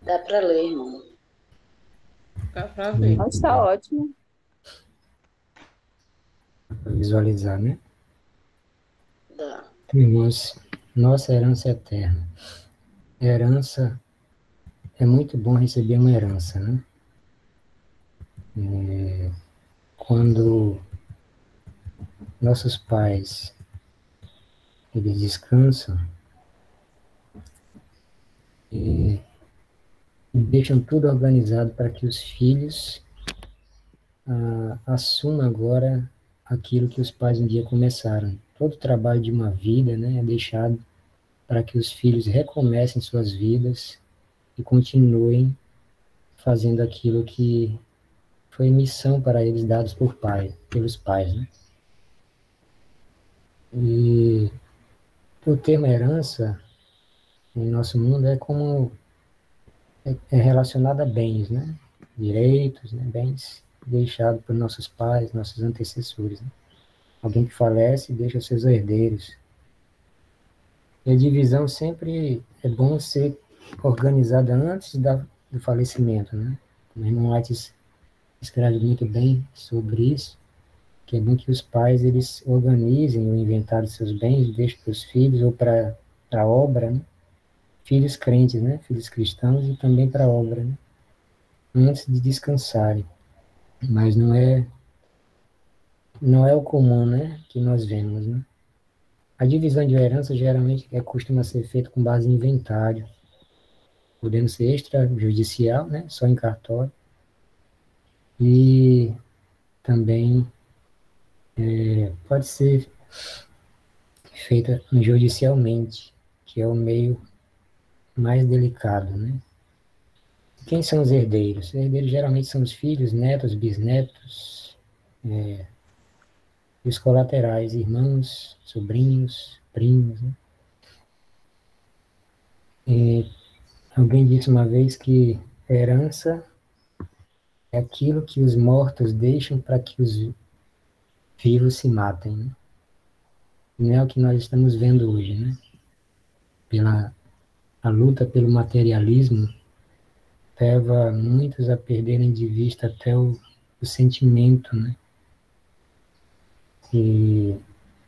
Dá para ler, irmão. Dá pra ver. Mas está ótimo. Para visualizar, né? Dá. Irmãos, nossa herança é eterna. Herança, é muito bom receber uma herança, né? Quando nossos pais, eles descansam e deixam tudo organizado para que os filhos assumam agora aquilo que os pais um dia começaram. Todo o trabalho de uma vida, né, é deixado para que os filhos recomecem suas vidas e continuem fazendo aquilo que foi missão para eles dados pelos pais, né? E o termo herança em nosso mundo é como é relacionado a bens, né? Direitos, né? Bens deixados por nossos pais, nossos antecessores, né? Alguém que falece deixa seus herdeiros. E a divisão sempre é bom ser organizada antes do falecimento, né? O irmão White escreve muito bem sobre isso, que é bom que os pais eles organizem o inventário de seus bens, deixem para os filhos ou para a obra, né? Filhos crentes, né? Filhos cristãos e também para a obra, né? Antes de descansarem. Mas não é o comum, né? Que nós vemos, né? A divisão de herança geralmente costuma ser feita com base em inventário, podendo ser extrajudicial, né? Só em cartório. E também pode ser feita judicialmente, que é o meio mais delicado, né? Quem são os herdeiros? Os herdeiros geralmente são os filhos, netos, bisnetos, e os colaterais, irmãos, sobrinhos, primos, né? E alguém disse uma vez que herança é aquilo que os mortos deixam para que os vivos se matem, né? Não é o que nós estamos vendo hoje, né? A luta pelo materialismo leva muitos a perderem de vista até o sentimento, né? E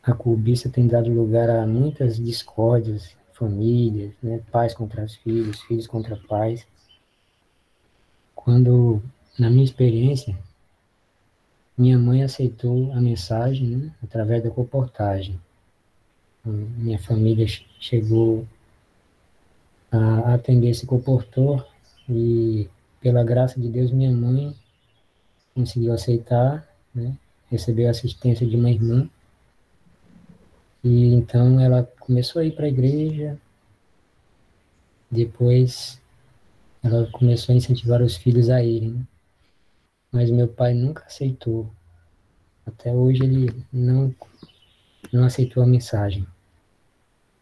a cobiça tem dado lugar a muitas discórdias, famílias, né? Pais contra filhos, filhos contra pais. Quando, na minha experiência, minha mãe aceitou a mensagem, né? Através da comportagem. Minha família chegou a atender esse comportor e, pela graça de Deus, minha mãe conseguiu aceitar, né? Recebeu a assistência de uma irmã e então ela começou a ir para a igreja. Depois ela começou a incentivar os filhos a irem, né? Mas meu pai nunca aceitou. Até hoje ele não aceitou a mensagem.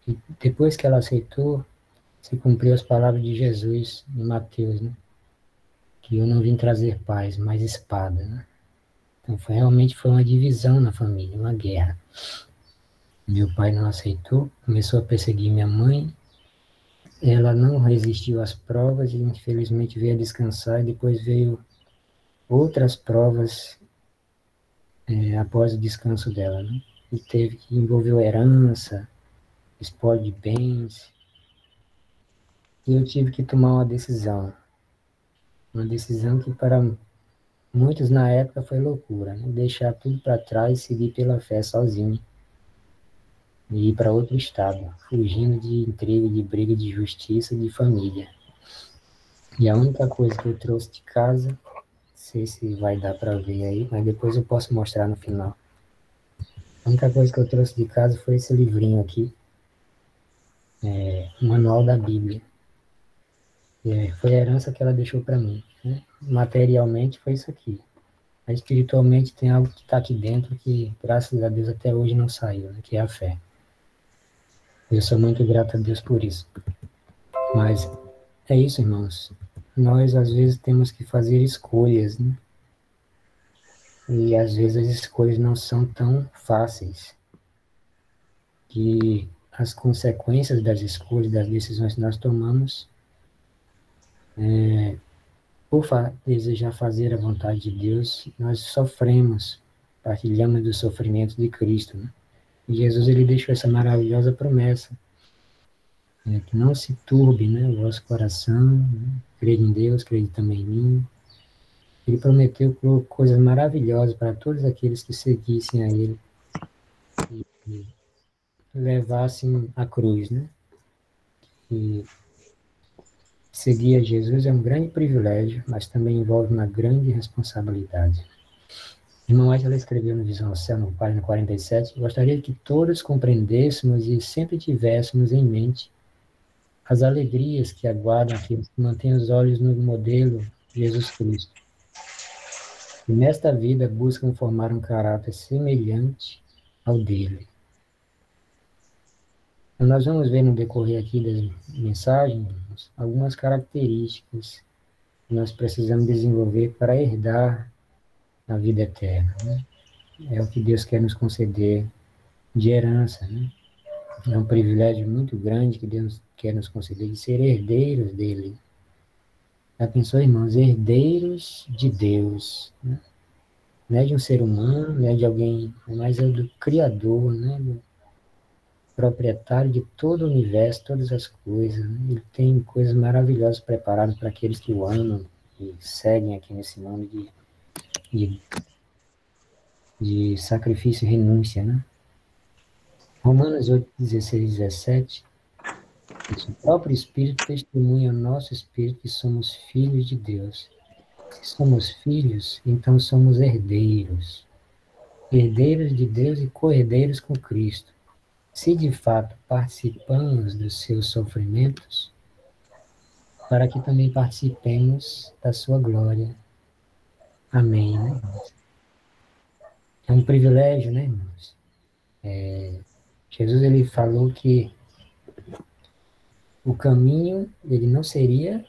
E depois que ela aceitou, se cumpriu as palavras de Jesus em Mateus, né? Que eu não vim trazer paz, mas espada, né? Então realmente foi uma divisão na família, uma guerra. Meu pai não aceitou, começou a perseguir minha mãe. Ela não resistiu às provas e infelizmente veio a descansar. E depois veio outras provas após o descanso dela, né? E teve que envolveu herança, espólio de bens. E eu tive que tomar uma decisão que para muitos na época foi loucura, né? Deixar tudo para trás e seguir pela fé sozinho e ir para outro estado, fugindo de intriga, de briga, de justiça, de família. E a única coisa que eu trouxe de casa, não sei se vai dar para ver aí, mas depois eu posso mostrar no final. A única coisa que eu trouxe de casa foi esse livrinho aqui, o Manual da Bíblia. Foi a herança que ela deixou para mim, né? Materialmente foi isso aqui. Mas espiritualmente tem algo que está aqui dentro que, graças a Deus, até hoje não saiu, né? Que é a fé. Eu sou muito grato a Deus por isso. Mas é isso, irmãos. Nós, às vezes, temos que fazer escolhas, né? E, às vezes, as escolhas não são tão fáceis. E as consequências das escolhas, das decisões que nós tomamos, Por desejar fazer a vontade de Deus, nós sofremos, partilhamos do sofrimento de Cristo, né? E Jesus, ele deixou essa maravilhosa promessa, né, que não se turbe, né, o vosso coração, né, crede em Deus, crede também em mim. Ele prometeu coisas maravilhosas para todos aqueles que seguissem a ele e levassem a cruz, né? E seguir a Jesus é um grande privilégio, mas também envolve uma grande responsabilidade. Irmã White, ela escreveu no Visão ao Céu, no página 47, gostaria que todos compreendêssemos e sempre tivéssemos em mente as alegrias que aguardam aqueles que mantêm os olhos no modelo Jesus Cristo. E nesta vida buscam formar um caráter semelhante ao dele. Então, nós vamos ver no decorrer aqui das mensagens algumas características que nós precisamos desenvolver para herdar a vida eterna, né? É o que Deus quer nos conceder de herança, né? É um privilégio muito grande que Deus quer nos conceder de ser herdeiros dele. Já pensou, irmãos? Herdeiros de Deus, né? Não é de um ser humano, não é de alguém, mas é do Criador, né? Do proprietário de todo o universo, todas as coisas, né? Ele tem coisas maravilhosas preparadas para aqueles que o amam e seguem aqui nesse mundo de, de sacrifício e renúncia, né? Romanos 8, 16 e 17, diz, o próprio Espírito testemunha ao nosso Espírito que somos filhos de Deus. Se somos filhos, então somos herdeiros. Herdeiros de Deus e co-herdeiros com Cristo. Se de fato participamos dos seus sofrimentos, para que também participemos da sua glória. Amém, né, irmãos? É um privilégio, né, irmãos? Jesus, ele falou que o caminho, ele não seria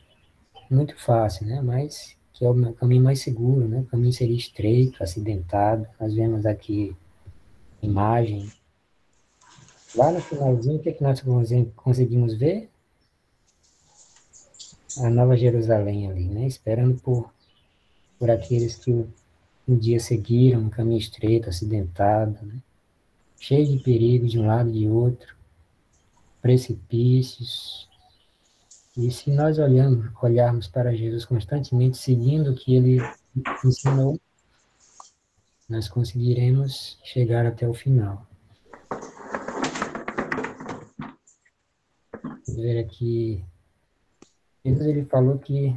muito fácil, né, mas que é o caminho mais seguro, né, o caminho seria estreito, acidentado. Nós vemos aqui imagem. Lá no finalzinho, o que nós conseguimos ver? A Nova Jerusalém ali, né, esperando por aqueles que um dia seguiram um caminho estreito, acidentado, né, cheio de perigo de um lado e de outro, precipícios. E se nós olharmos para Jesus constantemente, seguindo o que ele ensinou, nós conseguiremos chegar até o final. Vou ver aqui, Jesus, ele falou que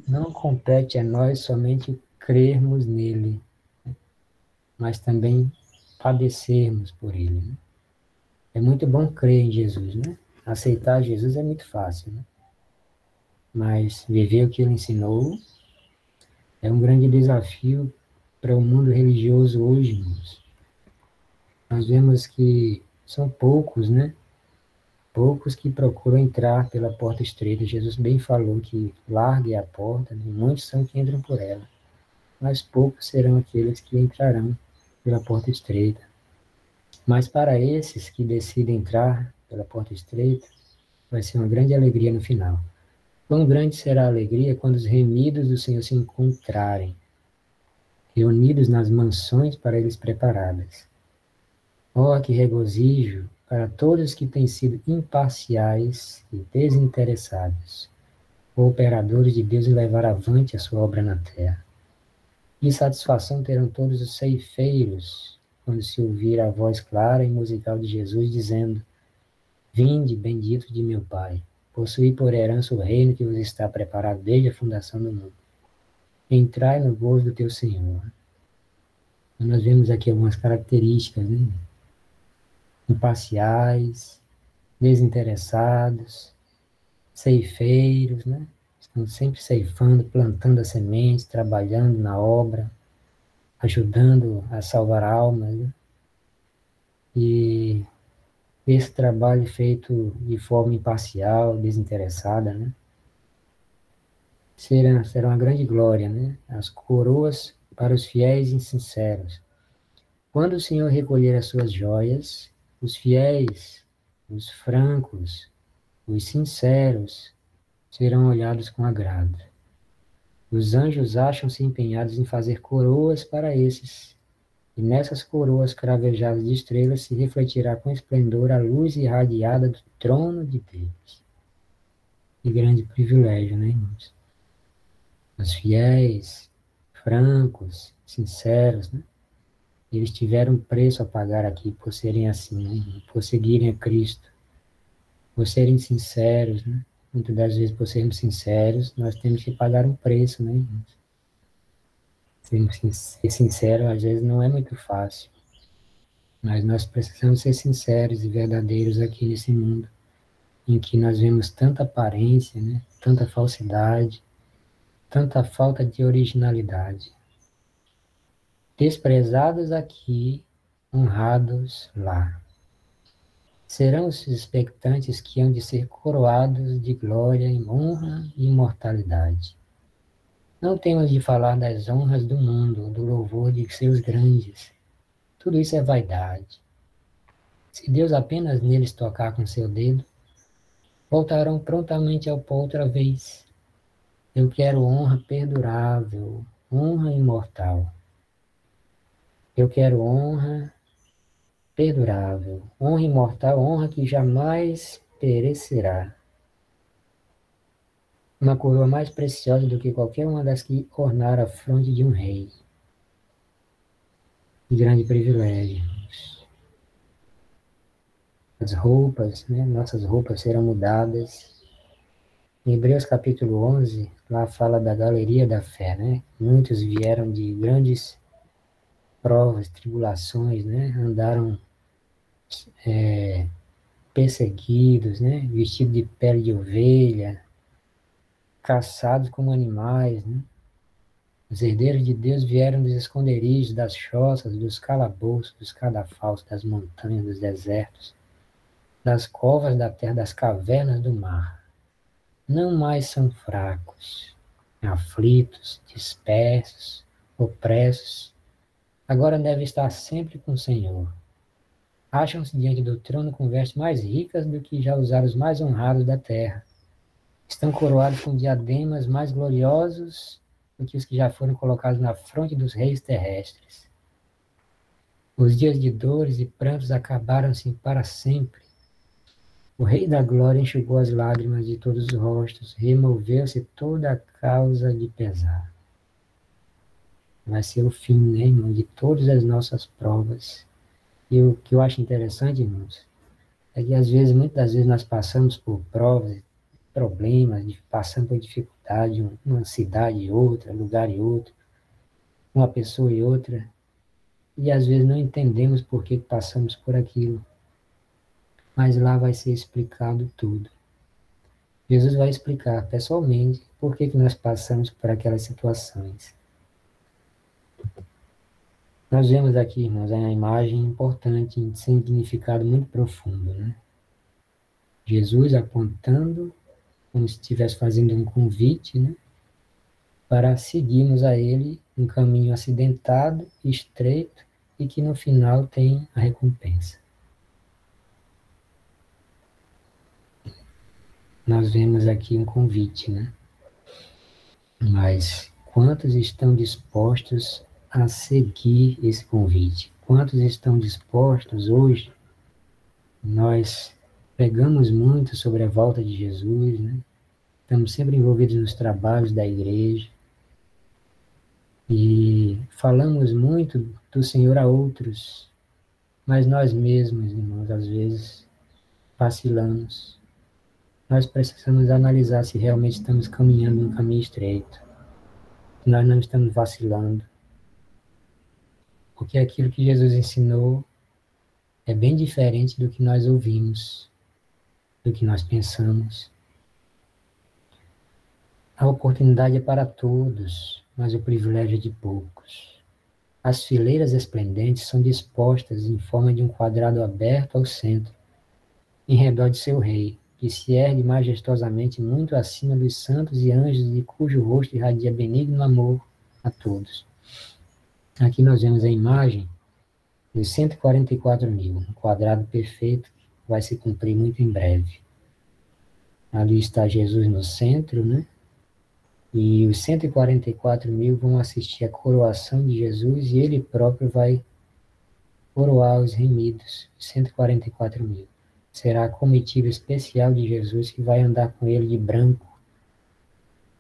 não compete a nós somente crermos nele, mas também padecermos por ele, né? É muito bom crer em Jesus, né? Aceitar Jesus é muito fácil, né? Mas viver o que ele ensinou é um grande desafio para o mundo religioso hoje, irmãos. Nós vemos que são poucos, né? Poucos que procuram entrar pela porta estreita. Jesus bem falou que larga é a porta, né? Muitos são que entram por ela, mas poucos serão aqueles que entrarão pela porta estreita. Mas para esses que decidem entrar pela porta estreita, vai ser uma grande alegria no final. Quão grande será a alegria quando os remidos do Senhor se encontrarem, reunidos nas mansões para eles preparadas. Oh, que regozijo para todos que têm sido imparciais e desinteressados, cooperadores de Deus em levar avante a sua obra na terra. Que satisfação terão todos os ceifeiros quando se ouvir a voz clara e musical de Jesus dizendo: Vinde, bendito de meu Pai, possuí por herança o reino que vos está preparado desde a fundação do mundo. Entrai no gozo do teu Senhor. Então, nós vemos aqui algumas características, né? Imparciais, desinteressados, ceifeiros, né? Estão sempre ceifando, plantando as sementes, trabalhando na obra, ajudando a salvar almas, né? E esse trabalho feito de forma imparcial, desinteressada, né? Será uma grande glória, né? As coroas para os fiéis e sinceros. Quando o Senhor recolher as suas joias, os fiéis, os francos, os sinceros, serão olhados com agrado. Os anjos acham-se empenhados em fazer coroas para esses, e nessas coroas cravejadas de estrelas se refletirá com esplendor a luz irradiada do trono de Deus. Que grande privilégio, né, irmãos? Os fiéis, francos, sinceros, né? Eles tiveram um preço a pagar aqui por serem assim, né? Por seguirem a Cristo, por serem sinceros, né? Muitas das vezes, por sermos sinceros, nós temos que pagar um preço, né, irmãos? Ser sincero, às vezes, não é muito fácil, mas nós precisamos ser sinceros e verdadeiros aqui nesse mundo, em que nós vemos tanta aparência, né? Tanta falsidade, tanta falta de originalidade. Desprezados aqui, honrados lá. Serão os expectantes que hão de ser coroados de glória, honra e imortalidade. Não temos de falar das honras do mundo, do louvor de seus grandes. Tudo isso é vaidade. Se Deus apenas neles tocar com seu dedo, voltarão prontamente ao pó outra vez. Eu quero honra perdurável, honra imortal. Eu quero honra perdurável, honra imortal, honra que jamais perecerá. Uma coroa mais preciosa do que qualquer uma das que ornar a fronte de um rei. Que grande privilégio. As roupas, né? Nossas roupas serão mudadas. Em Hebreus capítulo 11, lá fala da galeria da fé, né? Muitos vieram de grandes provas, tribulações, né? Andaram perseguidos, né? Vestidos de pele de ovelha, caçados como animais, né? Os herdeiros de Deus vieram dos esconderijos, das choças, dos calabouços, dos cadafalsos, das montanhas, dos desertos, das covas da terra, das cavernas do mar. Não mais são fracos, aflitos, dispersos, opressos. Agora devem estar sempre com o Senhor. Acham-se diante do trono com vestes mais ricas do que já usaram os mais honrados da terra. Estão coroados com diademas mais gloriosos do que os que já foram colocados na fronte dos reis terrestres. Os dias de dores e prantos acabaram-se para sempre. O Rei da Glória enxugou as lágrimas de todos os rostos, removeu-se toda a causa de pesar. Vai ser o fim, né, irmão, de todas as nossas provas. E o que eu acho interessante, irmãos, é que às vezes, muitas das vezes nós passamos por provas, problemas, passando por dificuldade, uma cidade e outra, lugar e outro, uma pessoa e outra, e às vezes não entendemos por que passamos por aquilo. Mas lá vai ser explicado tudo. Jesus vai explicar pessoalmente por que nós passamos por aquelas situações. Nós vemos aqui, irmãos, a imagem importante, de significado muito profundo, né? Jesus apontando, como se estivesse fazendo um convite, né? Para seguirmos a Ele um caminho acidentado, estreito, e que no final tem a recompensa. Nós vemos aqui um convite, né? Mas quantos estão dispostos a seguir esse convite? Quantos estão dispostos hoje? Nós pregamos muito sobre a volta de Jesus, né? Estamos sempre envolvidos nos trabalhos da igreja e falamos muito do Senhor a outros, mas nós mesmos, irmãos, às vezes vacilamos. Nós precisamos analisar se realmente estamos caminhando num caminho estreito, se nós não estamos vacilando. Porque aquilo que Jesus ensinou é bem diferente do que nós ouvimos, do que nós pensamos. A oportunidade é para todos, mas o privilégio é de poucos. As fileiras esplendentes são dispostas em forma de um quadrado aberto ao centro, em redor de seu rei, que se ergue majestosamente muito acima dos santos e anjos e cujo rosto irradia benigno amor a todos. Aqui nós vemos a imagem dos 144 mil, um quadrado perfeito, vai se cumprir muito em breve. Ali está Jesus no centro, né? E os 144 mil vão assistir a coroação de Jesus e ele próprio vai coroar os remidos, 144 mil. Será a comitiva especial de Jesus que vai andar com ele de branco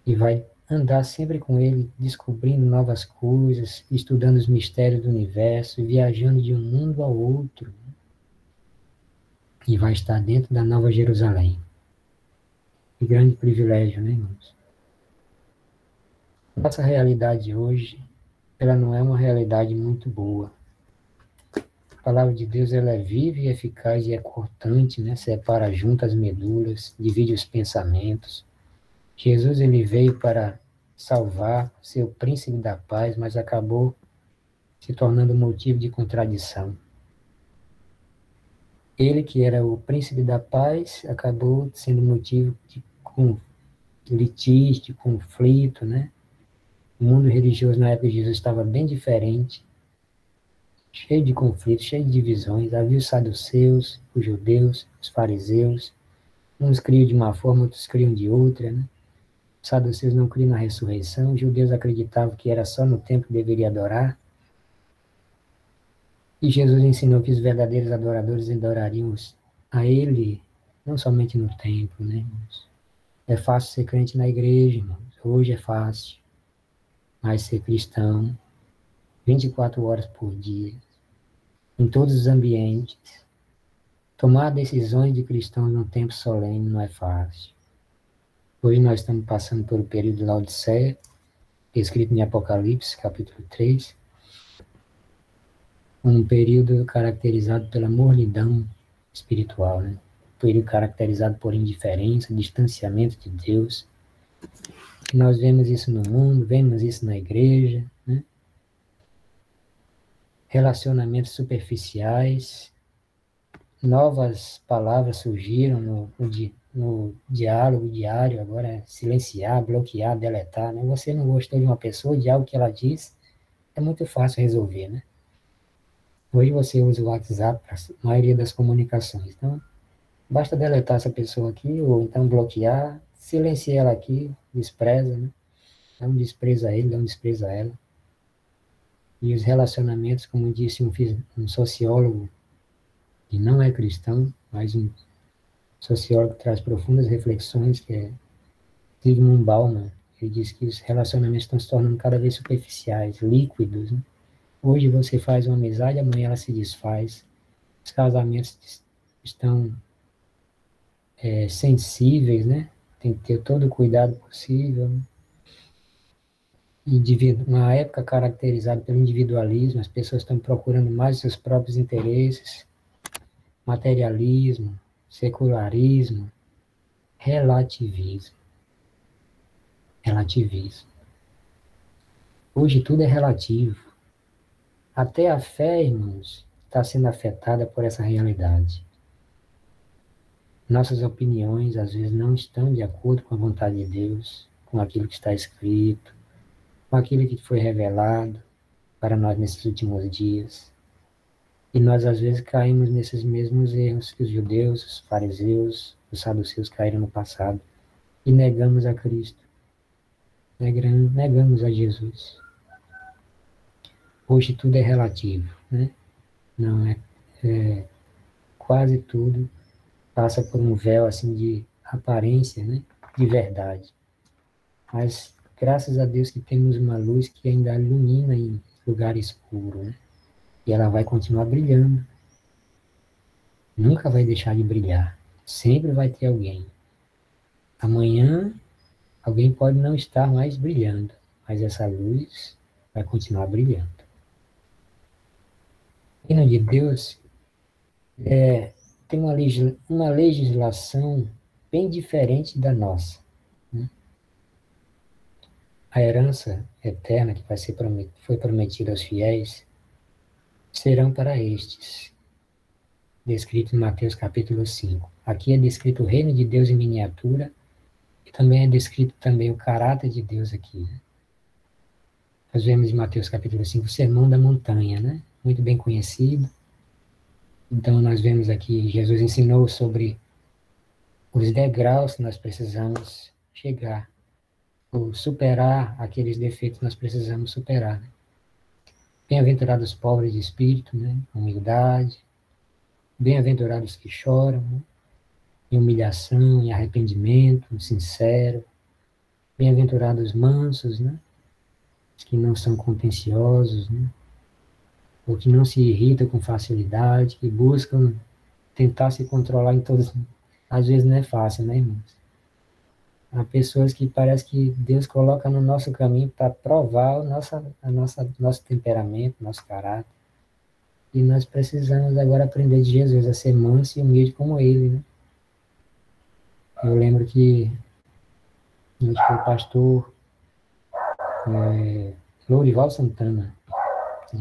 e vai andar sempre com ele, descobrindo novas coisas, estudando os mistérios do universo, viajando de um mundo ao outro. E vai estar dentro da Nova Jerusalém. Que grande privilégio, né, irmãos? Nossa realidade hoje, ela não é uma realidade muito boa. A palavra de Deus, ela é viva e eficaz e é cortante, né? Separa junto as medulas, divide os pensamentos. Jesus, ele veio para salvar, ser o príncipe da paz, mas acabou se tornando motivo de contradição. Ele, que era o príncipe da paz, acabou sendo motivo de litígio, de conflito, né? O mundo religioso na época de Jesus estava bem diferente, cheio de conflitos, cheio de divisões. Havia os saduceus, os judeus, os fariseus. Uns criam de uma forma, outros criam de outra, né? Os saduceus não criam na ressurreição, os judeus acreditavam que era só no templo que deveria adorar. E Jesus ensinou que os verdadeiros adoradores adorariam a Ele, não somente no templo, né, irmãos? É fácil ser crente na igreja, irmãos. Hoje é fácil. Mas ser cristão, 24 horas por dia, em todos os ambientes, tomar decisões de cristãos num tempo solene não é fácil. Hoje nós estamos passando pelo período de Laodiceia, escrito em Apocalipse, capítulo 3, um período caracterizado pela mornidão espiritual, né? Um período caracterizado por indiferença, distanciamento de Deus. Nós vemos isso no mundo, vemos isso na igreja, né? Relacionamentos superficiais, novas palavras surgiram no diálogo diário, agora é silenciar, bloquear, deletar, né? Você não gostou de uma pessoa, de algo que ela diz, é muito fácil resolver, né? Hoje você usa o WhatsApp para a maioria das comunicações, então basta deletar essa pessoa aqui, ou então bloquear, silenciar ela aqui, despreza, né? Dá um desprezo a ele, dá um desprezo a ela. E os relacionamentos, como disse um sociólogo, que não é cristão, mas um sociólogo que traz profundas reflexões, que é Zygmunt Bauman, ele diz que os relacionamentos estão se tornando cada vez superficiais, líquidos, né? Hoje você faz uma amizade, amanhã ela se desfaz. Os casamentos estão sensíveis, né? Tem que ter todo o cuidado possível, né? Uma época caracterizada pelo individualismo, as pessoas estão procurando mais seus próprios interesses, materialismo, secularismo, relativismo. Hoje tudo é relativo. Até a fé, irmãos, está sendo afetada por essa realidade. Nossas opiniões, às vezes, não estão de acordo com a vontade de Deus, com aquilo que está escrito, com aquilo que foi revelado para nós nesses últimos dias. E nós, às vezes, caímos nesses mesmos erros que os judeus, os fariseus, os saduceus caíram no passado. E negamos a Cristo. Negamos a Jesus. Hoje tudo é relativo, né? Não quase tudo passa por um véu assim de aparência, né? De verdade. Mas graças a Deus que temos uma luz que ainda ilumina em lugar escuro, né? E ela vai continuar brilhando. Nunca vai deixar de brilhar. Sempre vai ter alguém. Amanhã, alguém pode não estar mais brilhando, mas essa luz vai continuar brilhando. O reino de Deus tem uma legislação bem diferente da nossa, né? A herança eterna que foi prometida aos fiéis serão para estes, descrito em Mateus capítulo 5. Aqui é descrito o reino de Deus em miniatura e também é descrito também o caráter de Deus aqui, né? Nós vemos em Mateus capítulo 5 o Sermão da Montanha, né? Muito bem conhecido. Então nós vemos aqui, Jesus ensinou sobre os degraus que nós precisamos chegar, ou superar aqueles defeitos que nós precisamos superar. Né? Bem-aventurados os pobres de espírito, né? Humildade. Bem-aventurados que choram, né? Em humilhação, em arrependimento, sincero. Bem-aventurados mansos, né? Que não são contenciosos, né? Ou que não se irritam com facilidade, que buscam tentar se controlar em todos. Às vezes não é fácil, né, irmãos? Há pessoas que parece que Deus coloca no nosso caminho para provar nosso temperamento, nosso caráter. E nós precisamos agora aprender de Jesus a ser manso e humilde como Ele, né? Eu lembro que o pastor Lourival Santana,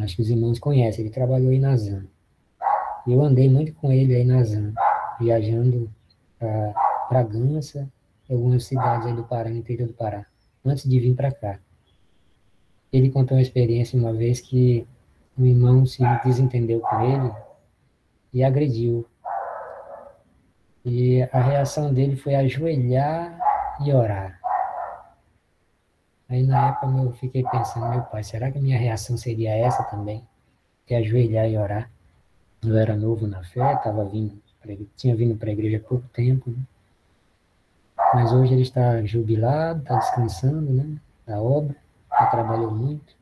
acho que os irmãos conhecem, ele trabalhou aí na ZAN. E eu andei muito com ele aí na ZAN, viajando para Bragança, algumas cidades aí do Pará, no interior do Pará, antes de vir para cá. Ele contou uma experiência uma vez que um irmão se desentendeu com ele e agrediu. E a reação dele foi ajoelhar e orar. Aí na época eu fiquei pensando, meu pai, será que a minha reação seria essa também? Que ajoelhar e orar? Eu era novo na fé, tinha vindo para a igreja há pouco tempo, né? Mas hoje ele está jubilado, está descansando, né, da obra, já trabalhou muito,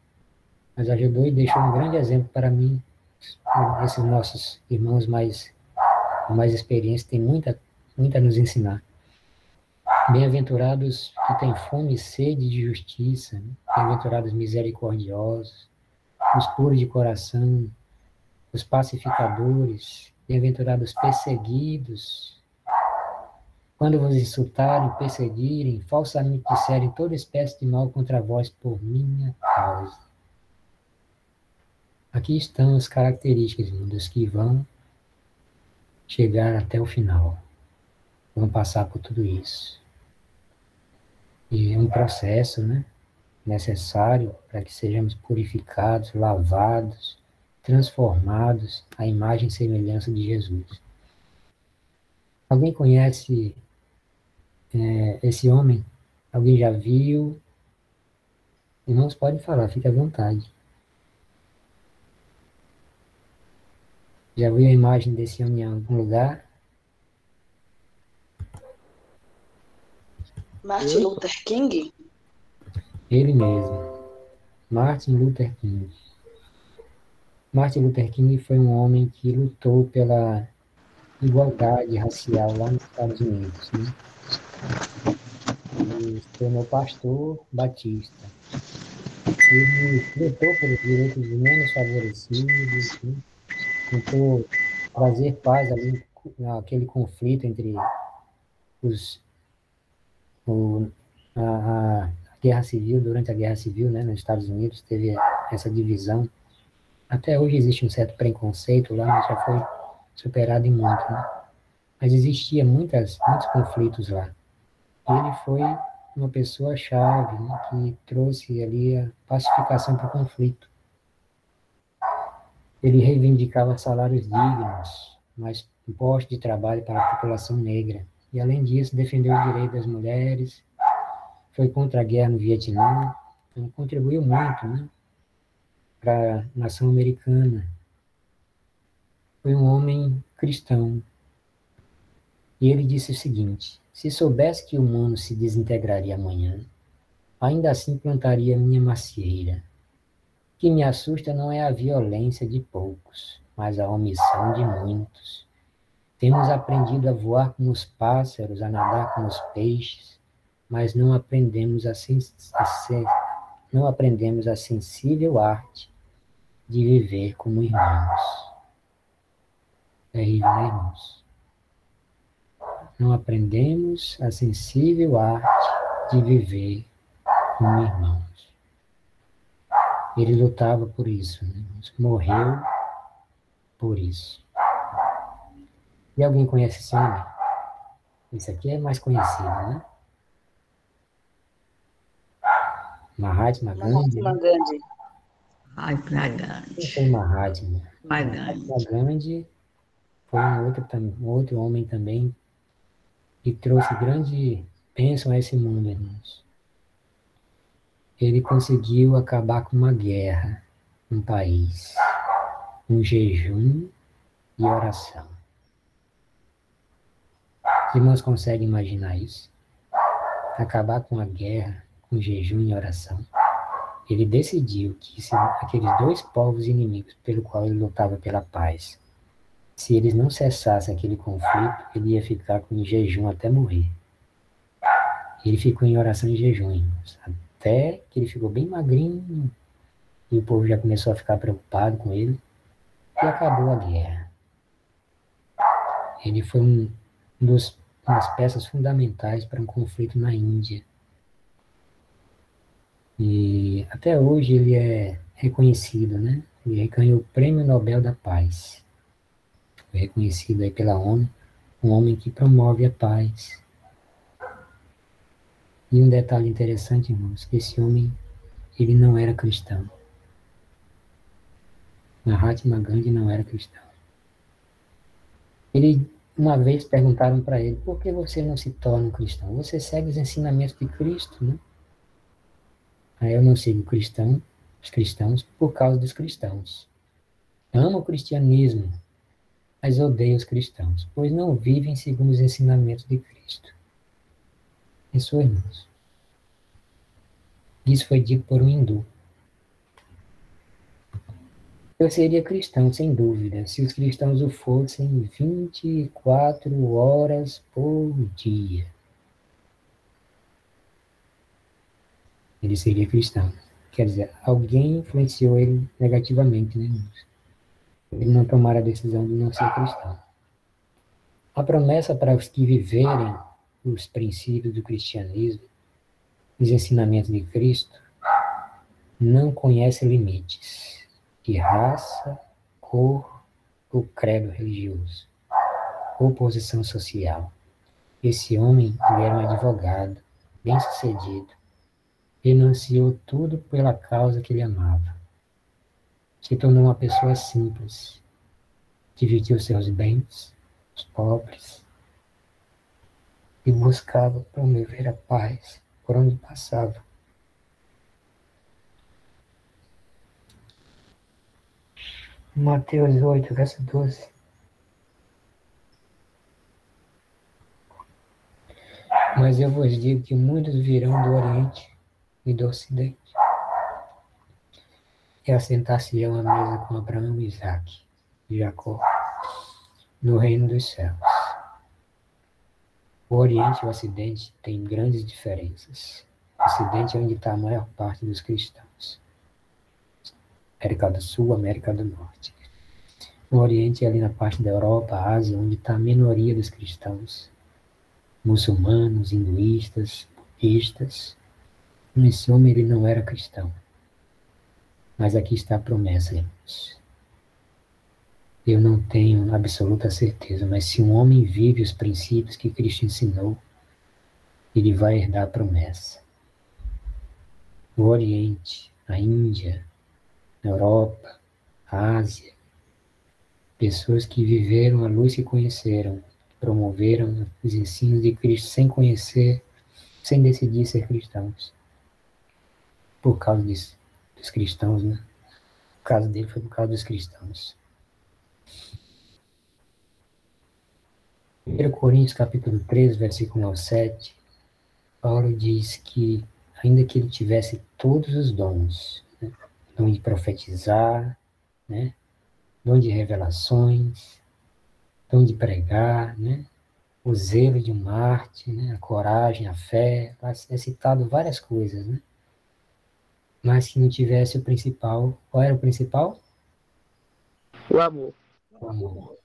mas ajudou e deixou um grande exemplo para mim. Esses nossos irmãos mais experientes têm muito a nos ensinar. Bem-aventurados que têm fome e sede de justiça, né? Bem-aventurados misericordiosos, os puros de coração, os pacificadores, bem-aventurados perseguidos, quando vos insultarem, perseguirem, falsamente disserem toda espécie de mal contra vós por minha causa. Aqui estão as características dos que vão chegar até o final, vão passar por tudo isso. E é um processo, né, necessário para que sejamos purificados, lavados, transformados à imagem e semelhança de Jesus. Alguém conhece esse homem? Alguém já viu? Irmãos, podem falar, fique à vontade. Já viu a imagem desse homem em algum lugar? Martin Luther King? Ele mesmo, Martin Luther King. Martin Luther King foi um homem que lutou pela igualdade racial lá nos Estados Unidos, né? Ele se tornou pastor batista. Ele lutou pelos direitos dos menos favorecidos, né? Tentou trazer paz ali naquele conflito entre a guerra civil, durante a guerra civil, né, nos Estados Unidos, teve essa divisão. Até hoje existe um certo preconceito lá, mas já foi superado em muito, né? Mas existia muitos conflitos lá. E ele foi uma pessoa-chave, né, que trouxe ali a pacificação para o conflito. Ele reivindicava salários dignos, mais postos de trabalho para a população negra. E, além disso, defendeu os direitos das mulheres, foi contra a guerra no Vietnã, então contribuiu muito, né, para a nação americana. Foi um homem cristão. E ele disse o seguinte: se soubesse que o mundo se desintegraria amanhã, ainda assim plantaria minha macieira. O que me assusta não é a violência de poucos, mas a omissão de muitos. Temos aprendido a voar como os pássaros, a nadar como os peixes, mas não aprendemos a sensível arte de viver como irmãos. Terrível, né, irmãos? Não aprendemos a sensível arte de viver como irmãos. Ele lutava por isso, né? Morreu por isso. E alguém conhece esse homem? Esse aqui é mais conhecido, né? Mahatma Gandhi. Mahatma Gandhi. Mahatma Quem Gandhi. foi Mahatma? Mahatma Mahatma Gandhi foi um outro homem também e trouxe grande bênção a esse mundo, irmãos. Ele conseguiu acabar com uma guerra no país, com jejum e oração. Os irmãos conseguem imaginar isso? Acabar com a guerra, com jejum e oração. Ele decidiu que se aqueles dois povos inimigos pelo qual ele lutava pela paz, se eles não cessassem aquele conflito, ele ia ficar com jejum até morrer. Ele ficou em oração e jejum, irmãos, até que ele ficou bem magrinho, e o povo já começou a ficar preocupado com ele, e acabou a guerra. Ele foi umas peças fundamentais para um conflito na Índia. E até hoje ele é reconhecido, né? Ele ganhou o Prêmio Nobel da Paz. Foi reconhecido aí pela ONU, um homem que promove a paz. E um detalhe interessante, irmãos, que esse homem, ele não era cristão. Mahatma Gandhi não era cristão. Uma vez perguntaram para ele, por que você não se torna um cristão? Você segue os ensinamentos de Cristo, né? Aí eu não sigo os cristãos por causa dos cristãos. Amo o cristianismo, mas odeio os cristãos, pois não vivem segundo os ensinamentos de Cristo. Isso, irmãos. Isso foi dito por um hindu. Eu seria cristão, sem dúvida, se os cristãos o fossem 24 horas por dia. Ele seria cristão. Quer dizer, alguém influenciou ele negativamente, né, irmãos? Ele não tomara a decisão de não ser cristão. A promessa para os que viverem os princípios do cristianismo, os ensinamentos de Cristo, não conhece limites de raça, cor ou credo religioso, ou posição social. Esse homem, ele era um advogado, bem-sucedido, renunciou tudo pela causa que ele amava. Se tornou uma pessoa simples, dividiu seus bens, os pobres, e buscava promover a paz por onde passava. Mateus 8, verso 12. Mas eu vos digo que muitos virão do Oriente e do Ocidente, e assentar-se-ão à mesa com Abraão, Isaque e Jacó, no reino dos céus. O Oriente e o Ocidente têm grandes diferenças. O Ocidente é onde está a maior parte dos cristãos. América do Sul, América do Norte. O Oriente é ali na parte da Europa, Ásia, onde está a minoria dos cristãos. Muçulmanos, hinduístas, budistas. Esse homem, ele não era cristão. Mas aqui está a promessa, irmãos. Eu não tenho absoluta certeza, mas se um homem vive os princípios que Cristo ensinou, ele vai herdar a promessa. O Oriente, a Índia, a Europa, a Ásia, pessoas que viveram a luz que conheceram, promoveram os ensinos de Cristo sem conhecer, sem decidir ser cristãos. Por causa dos cristãos, né? O caso dele foi por causa dos cristãos. 1 Coríntios capítulo 3, versículo 1 ao 7, Paulo diz que, ainda que ele tivesse todos os dons, né? Dom de profetizar, né? Dom de revelações, dom de pregar, né? O zelo de um mártir, né? A coragem, a fé, é citado várias coisas, né? Mas que não tivesse o principal. Qual era o principal? O amor. O amor.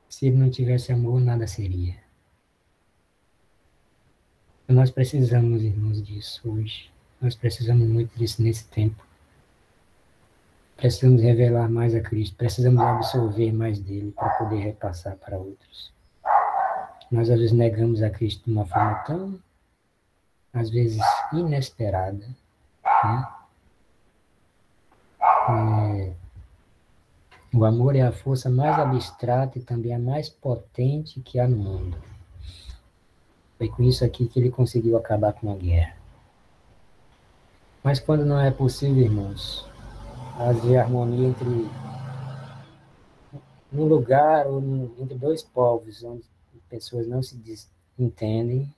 Se ele não tivesse amor, nada seria. Nós precisamos, irmãos, disso hoje. Nós precisamos muito disso nesse tempo. Precisamos revelar mais a Cristo. Precisamos absorver mais dele para poder repassar para outros. Nós, às vezes, negamos a Cristo de uma forma tão, às vezes, inesperada, né? O amor é a força mais abstrata e também a mais potente que há no mundo. Foi com isso aqui que ele conseguiu acabar com a guerra. Mas quando não é possível, irmãos, haver harmonia entre um lugar ou entre dois povos onde pessoas não se entendem,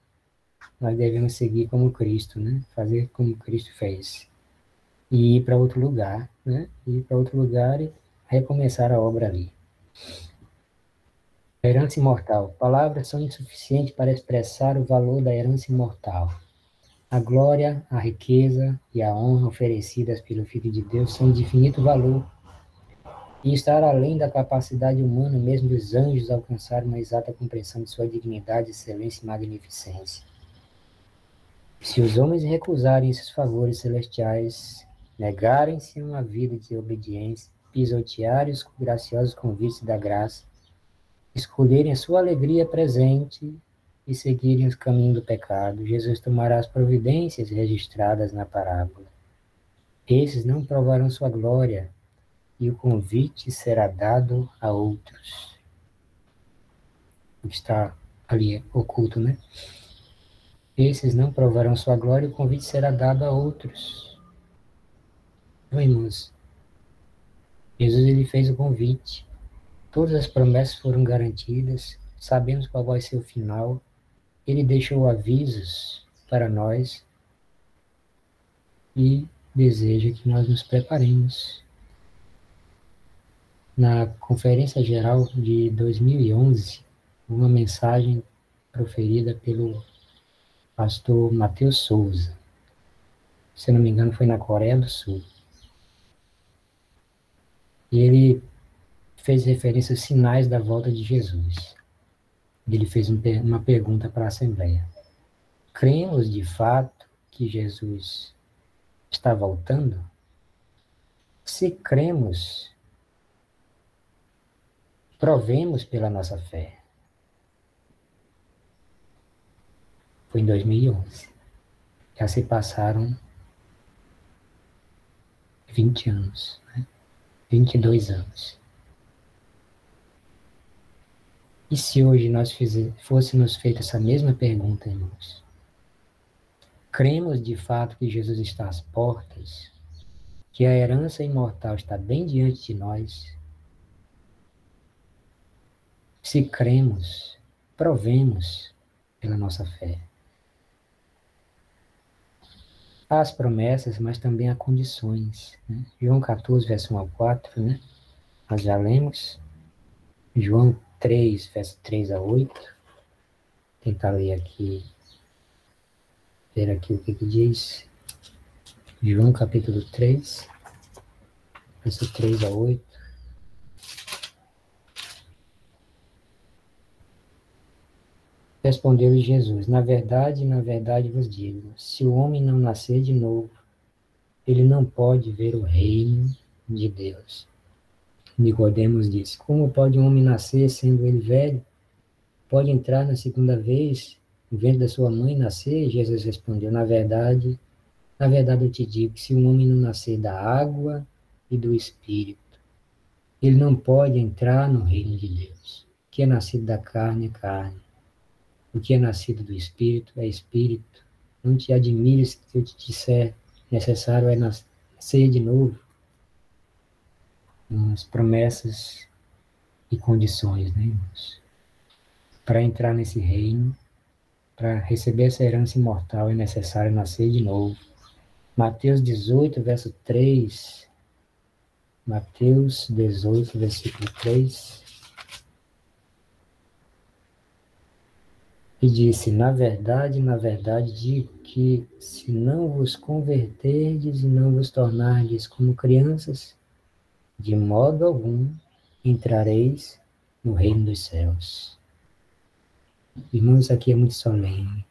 nós devemos seguir como Cristo, né? Fazer como Cristo fez. E ir para outro lugar, né? Ir para outro lugar e recomeçar a obra ali. Herança imortal. Palavras são insuficientes para expressar o valor da herança imortal. A glória, a riqueza e a honra oferecidas pelo Filho de Deus são de infinito valor e estar além da capacidade humana, mesmo dos anjos, alcançar uma exata compreensão de sua dignidade, excelência e magnificência. Se os homens recusarem esses favores celestiais, negarem-se a uma vida de obediência, pisotearem os graciosos convites da graça, escolherem a sua alegria presente e seguirem os caminhos do pecado, Jesus tomará as providências registradas na parábola. Esses não provarão sua glória, e o convite será dado a outros. O que está ali oculto, né? Esses não provarão sua glória, e o convite será dado a outros. Então, irmãos, Jesus ele fez o convite. Todas as promessas foram garantidas. Sabemos qual vai ser o final. Ele deixou avisos para nós e deseja que nós nos preparemos. Na Conferência Geral de 2011, uma mensagem proferida pelo pastor Mateus Souza. Se não me engano, foi na Coreia do Sul. E ele fez referência aos sinais da volta de Jesus. Ele fez uma pergunta para a Assembleia. Cremos de fato que Jesus está voltando? Se cremos, provemos pela nossa fé. Foi em 2011. Já se passaram 20 anos, né? 22 anos. E se hoje nós fôssemos feita essa mesma pergunta, irmãos? Cremos de fato que Jesus está às portas, que a herança imortal está bem diante de nós? Se cremos, provemos pela nossa fé. Há as promessas, mas também há condições, né? João 14, verso 1 ao 4, né? Nós já lemos. João 3, verso 3 a 8. Vou tentar ler aqui, ver aqui o que diz. João capítulo 3, verso 3 a 8. Respondeu-lhe Jesus: na verdade vos digo, se o homem não nascer de novo, ele não pode ver o reino de Deus. Nicodemos disse: como pode um homem nascer sendo ele velho? Pode entrar na segunda vez no ventre da sua mãe e nascer? Jesus respondeu: na verdade eu te digo que se um homem não nascer da água e do Espírito, ele não pode entrar no reino de Deus. O que é nascido da carne é carne. O que é nascido do Espírito é Espírito. Não te admires se eu te disser necessário é nascer de novo. As promessas e condições, né, irmãos? Para entrar nesse reino, para receber essa herança imortal, é necessário nascer de novo. Mateus 18, verso 3. Mateus 18, versículo 3. E disse: na verdade digo que, se não vos converterdes e não vos tornardes como crianças, de modo algum entrareis no reino dos céus. Irmãos, isso aqui é muito solene.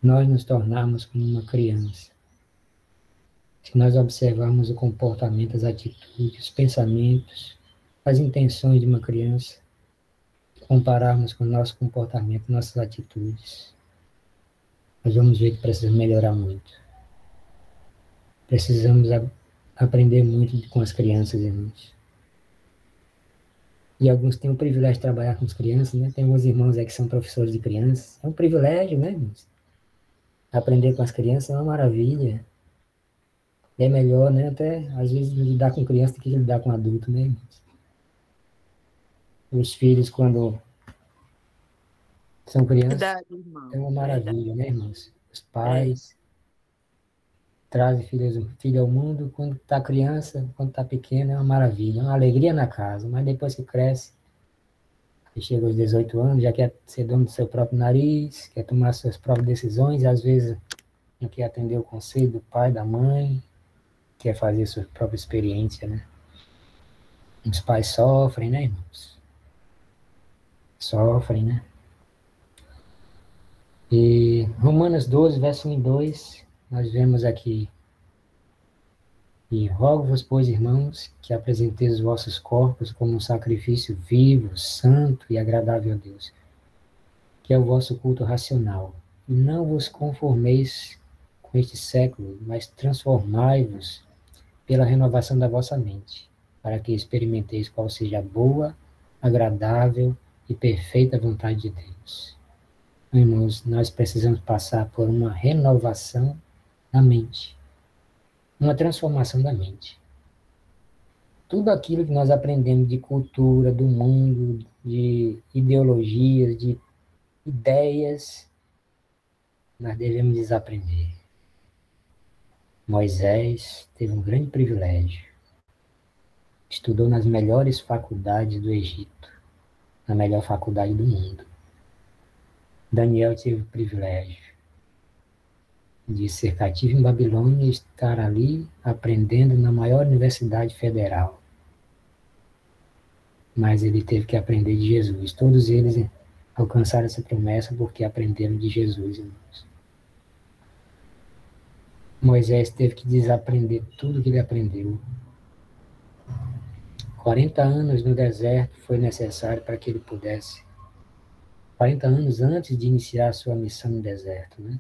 Nós nos tornarmos como uma criança. Se nós observarmos o comportamento, as atitudes, os pensamentos, as intenções de uma criança, compararmos com o nosso comportamento, nossas atitudes, nós vamos ver que precisamos melhorar muito. Precisamos aprender muito com as crianças, irmãos. E alguns têm o privilégio de trabalhar com as crianças, né? Tem alguns irmãos aí que são professores de crianças. É um privilégio, né, irmãos? Aprender com as crianças é uma maravilha. É melhor, né? Até, às vezes, lidar com criança do que lidar com adulto, né, irmãos? Os filhos, quando são crianças, Verdade, é irmão. uma Verdade. maravilha, né, irmãos? Os É. pais trazem filho ao mundo, quando está criança, quando está pequeno, é uma maravilha, é uma alegria na casa, mas depois que cresce, que chega aos 18 anos, já quer ser dono do seu próprio nariz, quer tomar suas próprias decisões, e às vezes não quer atender o conselho do pai, da mãe, quer fazer sua própria experiência, né? Os pais sofrem, né, irmãos? Sofrem, né? E Romanos 12, verso 1 e 2, nós vemos aqui: e rogo-vos, pois, irmãos, que apresenteis os vossos corpos como um sacrifício vivo, santo e agradável a Deus, que é o vosso culto racional. E não vos conformeis com este século, mas transformai-vos pela renovação da vossa mente, para que experimenteis qual seja a boa, agradável e perfeita vontade de Deus. Irmãos, nós precisamos passar por uma renovação da mente, uma transformação da mente. Tudo aquilo que nós aprendemos de cultura, do mundo, de ideologias, de ideias, nós devemos desaprender. Moisés teve um grande privilégio. Estudou nas melhores faculdades do Egito, na melhor faculdade do mundo. Daniel teve o privilégio de ser cativo em Babilônia e estar ali aprendendo na maior universidade federal. Mas ele teve que aprender de Jesus. Todos eles alcançaram essa promessa porque aprenderam de Jesus, irmãos. Moisés teve que desaprender tudo que ele aprendeu. 40 anos no deserto foi necessário para que ele pudesse. 40 anos antes de iniciar a sua missão no deserto, né?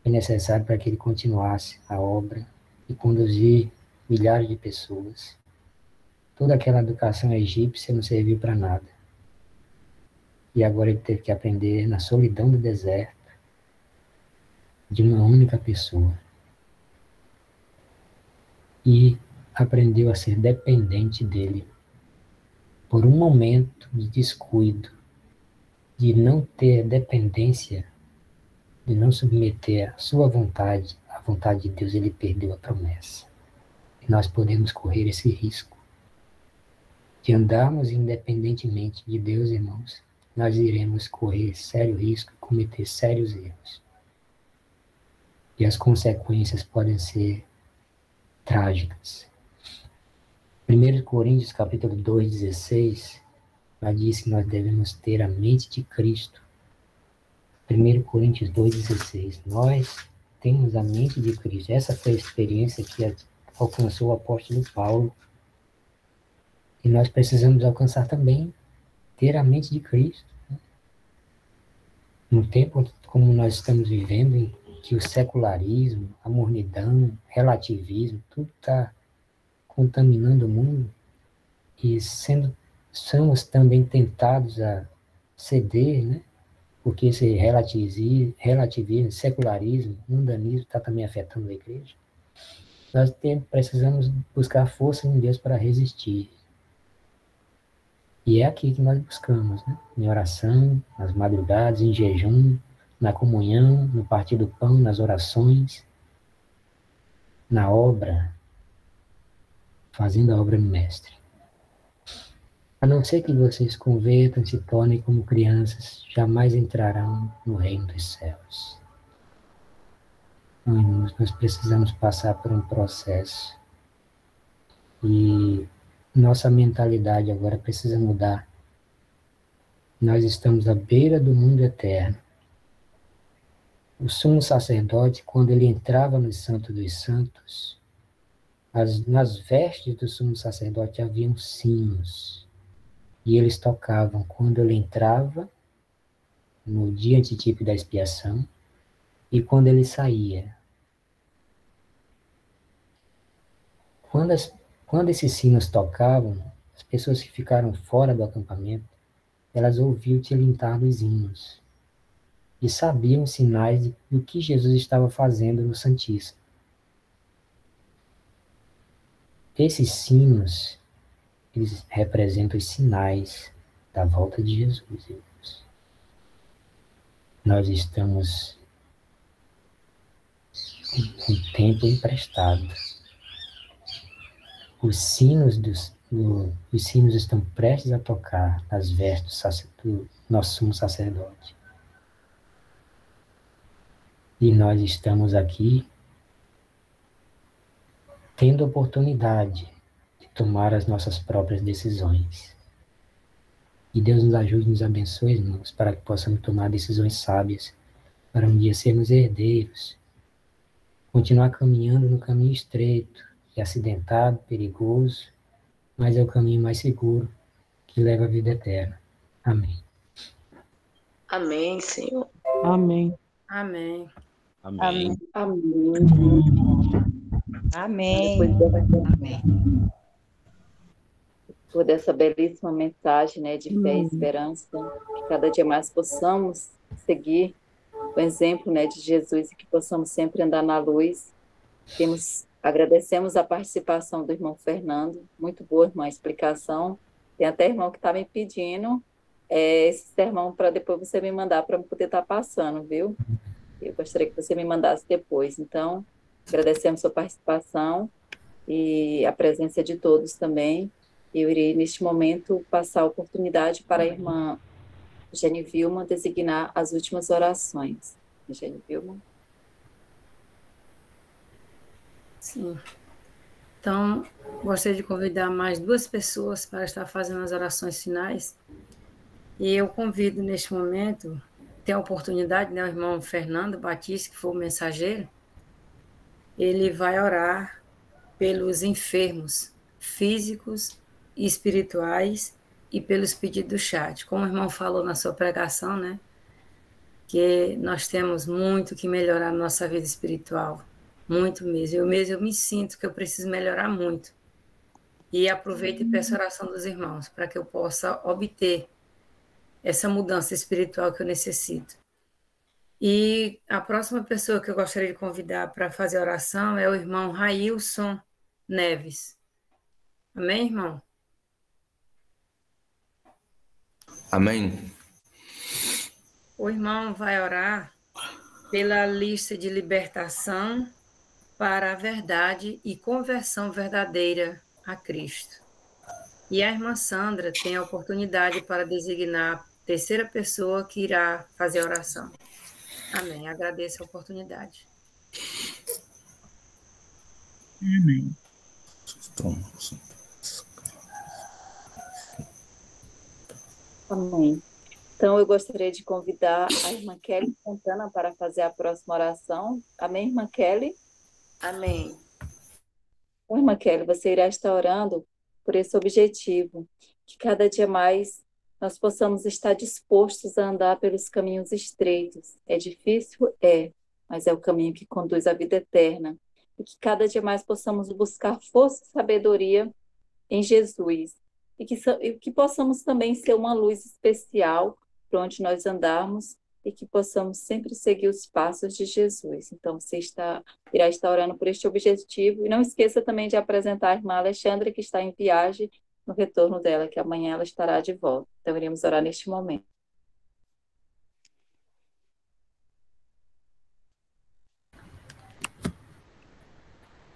Foi necessário para que ele continuasse a obra e conduzir milhares de pessoas. Toda aquela educação egípcia não serviu para nada. E agora ele teve que aprender na solidão do deserto, de uma única pessoa. E aprendeu a ser dependente dele. Por um momento de descuido, de não ter dependência, de não submeter a sua vontade à vontade de Deus, ele perdeu a promessa. E nós podemos correr esse risco de andarmos independentemente de Deus, irmãos. Nós iremos correr sério risco e cometer sérios erros. E as consequências podem ser trágicas. 1 Coríntios capítulo 2, 16, lá diz que nós devemos ter a mente de Cristo. 1 Coríntios 2, 16, nós temos a mente de Cristo. Essa foi a experiência que alcançou o apóstolo Paulo. E nós precisamos alcançar também, ter a mente de Cristo. Num tempo como nós estamos vivendo, em que o secularismo, a mornidão, relativismo, tudo está contaminando o mundo, e somos também tentados a ceder, né? Porque esse relativismo, secularismo, mundanismo está também afetando a igreja. Nós precisamos buscar força em Deus para resistir. E é aqui que nós buscamos, né? Em oração, nas madrugadas, em jejum, na comunhão, no partir do pão, nas orações, na obra, fazendo a obra do Mestre. A não ser que vocês convertam, se tornem como crianças, jamais entrarão no reino dos céus. Então, irmãos, nós precisamos passar por um processo. E nossa mentalidade agora precisa mudar. Nós estamos à beira do mundo eterno. O sumo sacerdote, quando ele entrava no Santo dos Santos, nas vestes do sumo sacerdote haviam sinos. E eles tocavam quando ele entrava, no dia antitípico da expiação, e quando ele saía. Quando esses sinos tocavam, As pessoas que ficaram fora do acampamento, elas ouviam o tilintar dos hinos e sabiam os sinais do que Jesus estava fazendo no Santíssimo. Esses sinos, eles representam os sinais da volta de Jesus, irmãos. Nós estamos com tempo emprestado. Os sinos estão prestes a tocar nas vestes do nosso sumo sacerdote. E nós estamos aqui tendo a oportunidade de tomar as nossas próprias decisões. E Deus nos ajude e nos abençoe, irmãos, para que possamos tomar decisões sábias, para um dia sermos herdeiros, continuar caminhando no caminho estreito e acidentado, perigoso, mas é o caminho mais seguro que leva à vida eterna. Amém. Amém, Senhor. Amém. Amém. Amém. Amém. Amém. Amém. Por essa belíssima mensagem, né, de fé e esperança, que cada dia mais possamos seguir o exemplo, né, de Jesus e que possamos sempre andar na luz. Agradecemos a participação do irmão Fernando, muito boa, irmã, a explicação. Tem até irmão que está me pedindo esse sermão para depois você me mandar para eu poder estar passando, viu? Eu gostaria que você me mandasse depois. Então, agradecemos sua participação e a presença de todos também. Eu irei, neste momento, passar a oportunidade para a irmã Genivilma designar as últimas orações. Genivilma? Sim. Então, gostaria de convidar mais 2 pessoas para estar fazendo as orações finais. E eu convido, neste momento, tem a oportunidade, né, o irmão Fernando Batista, que foi o mensageiro, ele vai orar pelos enfermos físicos e espirituais e pelos pedidos do chat. Como o irmão falou na sua pregação, né, que nós temos muito que melhorar na nossa vida espiritual, muito mesmo. Eu me sinto que eu preciso melhorar muito. E aproveito e peço a oração dos irmãos para que eu possa obter essa mudança espiritual que eu necessito. E a próxima pessoa que eu gostaria de convidar para fazer a oração é o irmão Railson Neves. Amém, irmão? Amém. O irmão vai orar pela lista de libertação para a verdade e conversão verdadeira a Cristo. E a irmã Sandra tem a oportunidade para designar a terceira pessoa que irá fazer a oração. Amém. Agradeço a oportunidade. Amém. Amém. Então, eu gostaria de convidar a irmã Kelly Fontana para fazer a próxima oração. Amém, irmã Kelly? Amém. Bom, irmã Kelly, você irá estar orando por esse objetivo, que cada dia mais nós possamos estar dispostos a andar pelos caminhos estreitos. É difícil? É, mas é o caminho que conduz à vida eterna. E que cada dia mais possamos buscar força e sabedoria em Jesus. E que possamos também ser uma luz especial para onde nós andarmos e que possamos sempre seguir os passos de Jesus. Então, você irá estar orando por este objetivo. E não esqueça também de apresentar a irmã Alexandra, que está em viagem, no retorno dela, que amanhã ela estará de volta. Então, iremos orar neste momento.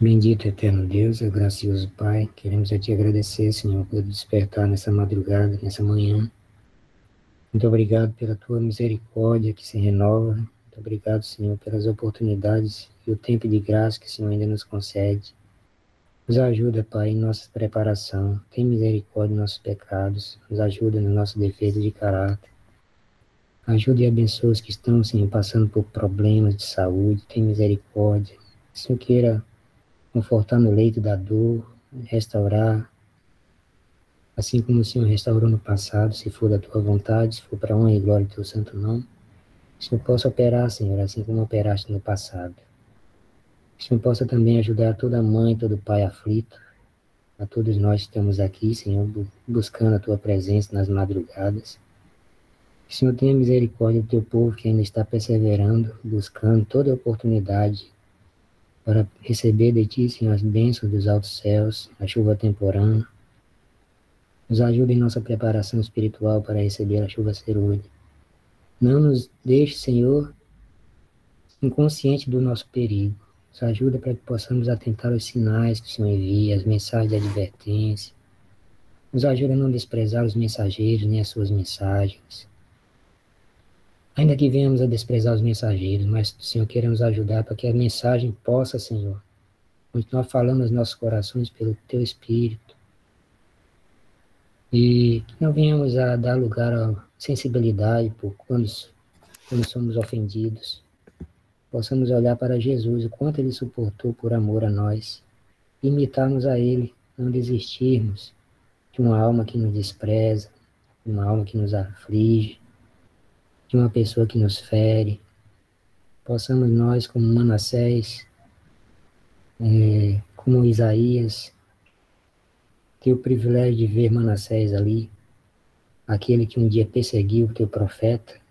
Bendito eterno Deus, é gracioso Pai, queremos a Ti agradecer, Senhor, por despertar nessa madrugada, nessa manhã. Muito obrigado pela Tua misericórdia que se renova. Muito obrigado, Senhor, pelas oportunidades e o tempo de graça que o Senhor ainda nos concede. Nos ajuda, Pai, em nossa preparação. Tem misericórdia em nossos pecados. Nos ajuda no nosso defeito de caráter. Ajude e abençoe os que estão, Senhor, passando por problemas de saúde. Tem misericórdia. Que o Senhor queira confortar no leito da dor, restaurar, assim como o Senhor restaurou no passado, se for da Tua vontade, se for para honra e glória do Teu santo nome. Que o Senhor possa operar, Senhor, assim como operaste no passado. Que o Senhor possa também ajudar toda mãe, todo pai aflito, a todos nós que estamos aqui, Senhor, buscando a Tua presença nas madrugadas. Que o Senhor tenha misericórdia do Teu povo que ainda está perseverando, buscando toda oportunidade para receber de Ti, Senhor, as bênçãos dos altos céus, a chuva temporã. Nos ajude em nossa preparação espiritual para receber a chuva cerúlea. Não nos deixe, Senhor, inconsciente do nosso perigo. Nos ajuda para que possamos atentar aos sinais que o Senhor envia, as mensagens de advertência. Nos ajuda a não desprezar os mensageiros, nem as suas mensagens. Ainda que venhamos a desprezar os mensageiros, mas o Senhor queira nos ajudar para que a mensagem possa, Senhor, continuar falando aos nossos corações pelo Teu Espírito. E que não venhamos a dar lugar à sensibilidade por quando somos ofendidos. Possamos olhar para Jesus, o quanto Ele suportou por amor a nós, imitarmos a Ele, não desistirmos de uma alma que nos despreza, de uma alma que nos aflige, de uma pessoa que nos fere. Possamos nós, como Manassés, como Isaías, ter o privilégio de ver Manassés ali, aquele que um dia perseguiu o teu profeta,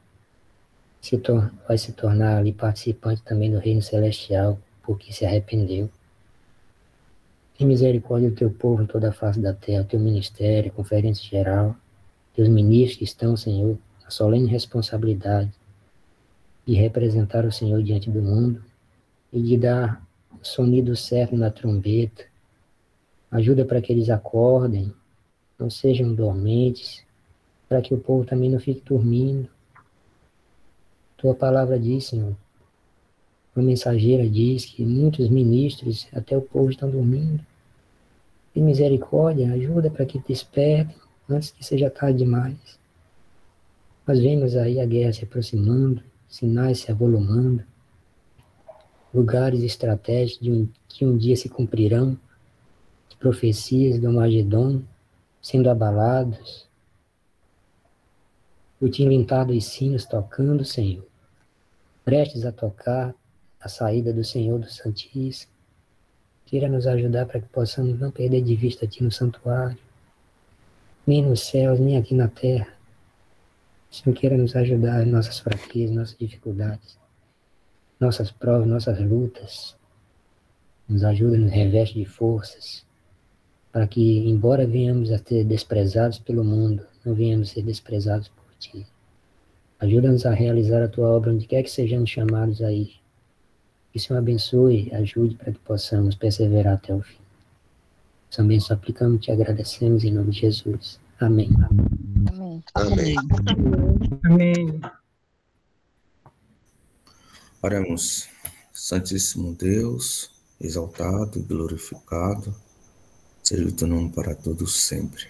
vai se tornar ali participante também do reino celestial, porque se arrependeu. Tem misericórdia do teu povo em toda a face da terra, teu ministério, conferência geral, teus ministros que estão, Senhor, a solene responsabilidade de representar o Senhor diante do mundo e de dar o sonido certo na trombeta. Ajuda para que eles acordem, não sejam dormentes, para que o povo também não fique dormindo. Tua palavra diz, Senhor, uma mensageira diz que muitos ministros, até o povo, estão dormindo. Tem misericórdia, ajuda para que despertem antes que seja tarde demais. Nós vemos aí a guerra se aproximando, sinais se avolumando, lugares estratégicos que um dia se cumprirão, as profecias do Armagedon sendo abalados, o tilintar dos sinos tocando, Senhor, prestes a tocar a saída do Senhor do Santíssimo. Queira nos ajudar para que possamos não perder de vista a Ti no santuário, nem nos céus, nem aqui na terra. O Senhor queira nos ajudar em nossas fraquezas, nossas dificuldades, nossas provas, nossas lutas. Nos ajuda, nos reveste de forças, para que, embora venhamos a ser desprezados pelo mundo, não venhamos a ser desprezados por Ti. Ajuda-nos a realizar a Tua obra onde quer que sejamos chamados aí. Que o Senhor abençoe e ajude para que possamos perseverar até o fim. Também só aplicamos e te agradecemos em nome de Jesus. Amém. Amém. Amém. Amém. Oremos. Santíssimo Deus, exaltado e glorificado, seja o teu nome para todos sempre.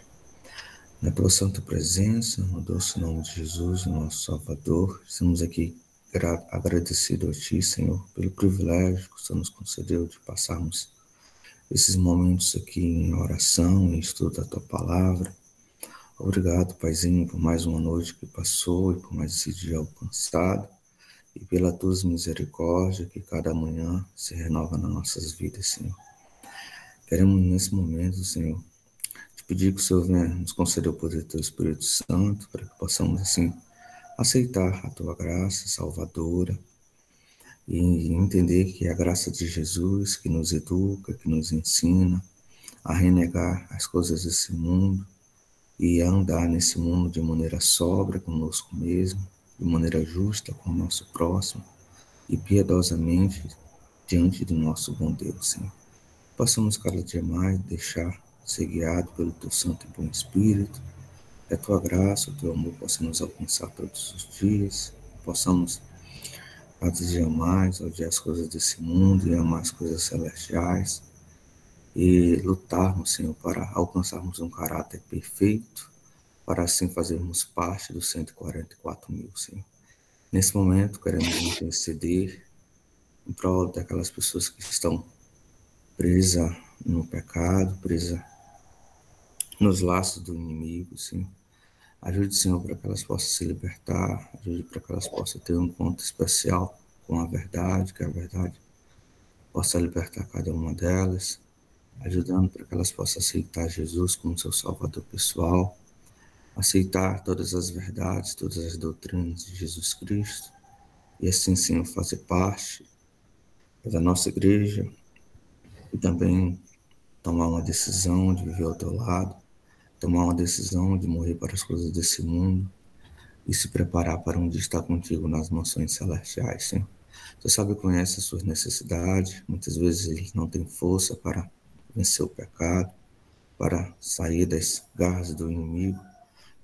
Na tua santa presença, no doce nome de Jesus, nosso Salvador, estamos aqui agradecidos a Ti, Senhor, pelo privilégio que o Senhor nos concedeu de passarmos esses momentos aqui em oração, em estudo da Tua Palavra. Obrigado, Paizinho, por mais uma noite que passou e por mais esse dia alcançado e pela Tua misericórdia que cada manhã se renova nas nossas vidas, Senhor. Queremos nesse momento, Senhor, te pedir que o Senhor venha nos conceder o poder do Teu Espírito Santo para que possamos, assim, aceitar a Tua graça salvadora e entender que é a graça de Jesus que nos educa, que nos ensina a renegar as coisas desse mundo e a andar nesse mundo de maneira sóbria conosco mesmo, de maneira justa com o nosso próximo e piedosamente diante do nosso bom Deus, Senhor. Possamos cada dia mais deixar ser guiado pelo Teu Santo e Bom Espírito, que a Tua graça, o Teu amor possa nos alcançar todos os dias, possamos cada dia mais odiar as coisas desse mundo e amar as coisas celestiais e lutarmos, Senhor, para alcançarmos um caráter perfeito, para assim fazermos parte dos 144 mil, Senhor. Nesse momento, queremos interceder em prol daquelas pessoas que estão presas no pecado, presas nos laços do inimigo, Senhor. Ajude, Senhor, para que elas possam se libertar, ajude para que elas possam ter um encontro especial com a verdade, que a verdade possa libertar cada uma delas. ajudando para que elas possam aceitar Jesus como seu Salvador pessoal, aceitar todas as verdades, todas as doutrinas de Jesus Cristo, e assim, Senhor, fazer parte da nossa igreja e também tomar uma decisão de viver ao teu lado, tomar uma decisão de morrer para as coisas desse mundo e se preparar para um dia estar contigo nas mansões celestiais, Senhor. Você sabe e conhece as suas necessidades, muitas vezes eles não têm força para vencer o pecado, para sair das garras do inimigo.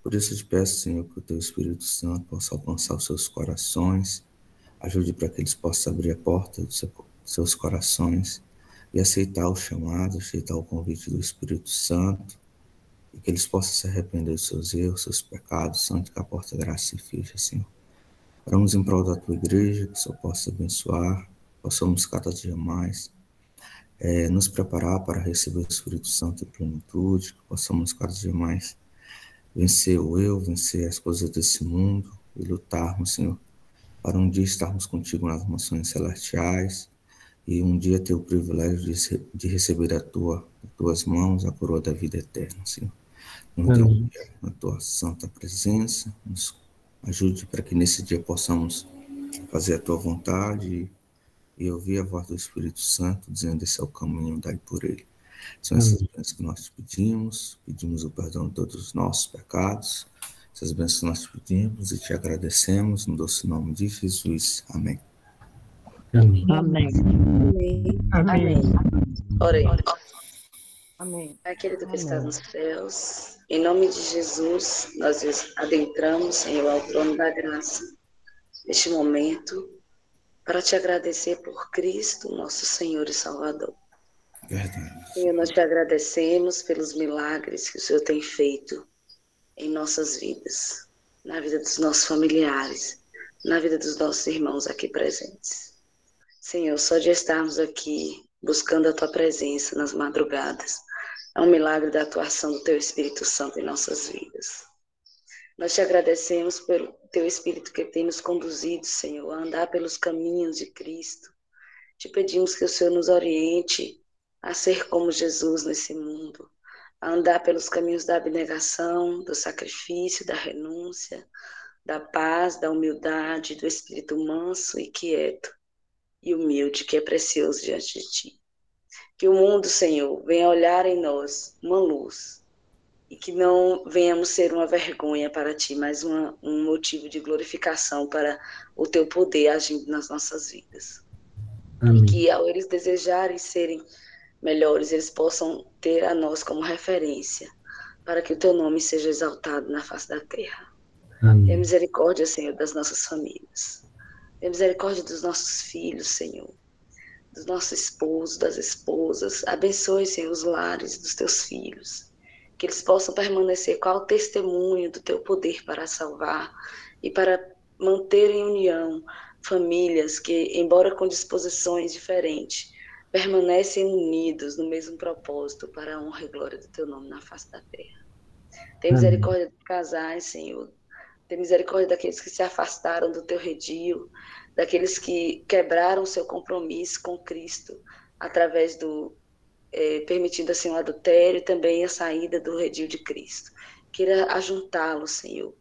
Por isso eu te peço, Senhor, que o teu Espírito Santo possa alcançar os seus corações, ajude para que eles possam abrir a porta dos seus corações e aceitar o chamado, aceitar o convite do Espírito Santo, e que eles possam se arrepender dos seus erros, seus pecados, antes que a porta da graça se feche, Senhor. Oramos em prol da tua igreja, que o Senhor possa abençoar, possamos cada dia mais nos preparar para receber o Espírito Santo em plenitude, que possamos cada dia mais vencer o eu, vencer as coisas desse mundo e lutarmos, Senhor, para um dia estarmos contigo nas mansões celestiais e um dia ter o privilégio de receber das tuas mãos a coroa da vida eterna, Senhor. Na tua santa presença, nos ajude para que nesse dia possamos fazer a tua vontade e ouvir a voz do Espírito Santo dizendo: esse é o caminho, andai por ele. São essas bênçãos que nós te pedimos o perdão de todos os nossos pecados, essas bênçãos que nós te pedimos e te agradecemos no doce nome de Jesus. Amém. Amém. Amém. Amém. Orei. Amém. Pai querido que está nos céus, em nome de Jesus, nós nos adentramos, Senhor, ao trono da graça, neste momento, para te agradecer por Cristo, nosso Senhor e Salvador. Verdade. Senhor, nós te agradecemos pelos milagres que o Senhor tem feito em nossas vidas, na vida dos nossos familiares, na vida dos nossos irmãos aqui presentes. Senhor, só de estarmos aqui buscando a tua presença nas madrugadas, é um milagre da atuação do teu Espírito Santo em nossas vidas. Nós te agradecemos pelo teu Espírito que tem nos conduzido, Senhor, a andar pelos caminhos de Cristo. Te pedimos que o Senhor nos oriente a ser como Jesus nesse mundo, a andar pelos caminhos da abnegação, do sacrifício, da renúncia, da paz, da humildade, do espírito manso e quieto e humilde, que é precioso diante de ti. Que o mundo, Senhor, venha olhar em nós uma luz e que não venhamos ser uma vergonha para ti, mas um motivo de glorificação para o teu poder agindo nas nossas vidas. Amém. E que ao eles desejarem serem melhores, eles possam ter a nós como referência, para que o teu nome seja exaltado na face da terra. Amém. Tenha misericórdia, Senhor, das nossas famílias. Tenha misericórdia dos nossos filhos, Senhor, dos nossos esposos, das esposas. Abençoe, Senhor, os lares dos teus filhos, que eles possam permanecer com o testemunho do teu poder para salvar e para manter em união famílias que, embora com disposições diferentes, permanecem unidos no mesmo propósito para a honra e glória do teu nome na face da terra. Tem misericórdia dos casais, Senhor. Tem misericórdia daqueles que se afastaram do teu redil, daqueles que quebraram seu compromisso com Cristo através do permitindo assim o adultério e também a saída do redil de Cristo. Queira ajuntá-los, Senhor,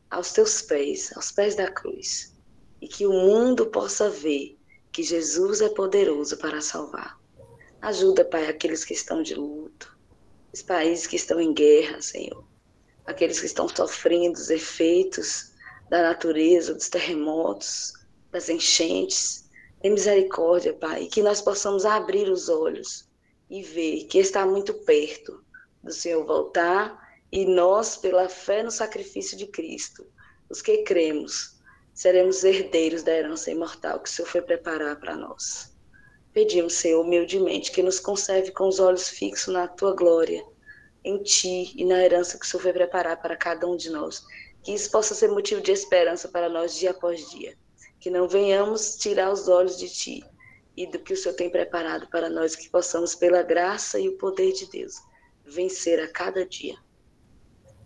aos teus pés, aos pés da cruz, e que o mundo possa ver que Jesus é poderoso para salvar. Ajuda, Pai, aqueles que estão de luto, os países que estão em guerra, Senhor, aqueles que estão sofrendo os efeitos da natureza, dos terremotos, das enchentes. Tem misericórdia, Pai, e que nós possamos abrir os olhos e ver que está muito perto do Senhor voltar, e nós, pela fé no sacrifício de Cristo, os que cremos, seremos herdeiros da herança imortal que o Senhor foi preparar para nós. Pedimos, Senhor, humildemente, que nos conserve com os olhos fixos na tua glória, em ti e na herança que o Senhor foi preparar para cada um de nós. Que isso possa ser motivo de esperança para nós dia após dia. Que não venhamos tirar os olhos de ti e do que o Senhor tem preparado para nós, que possamos, pela graça e o poder de Deus, vencer a cada dia.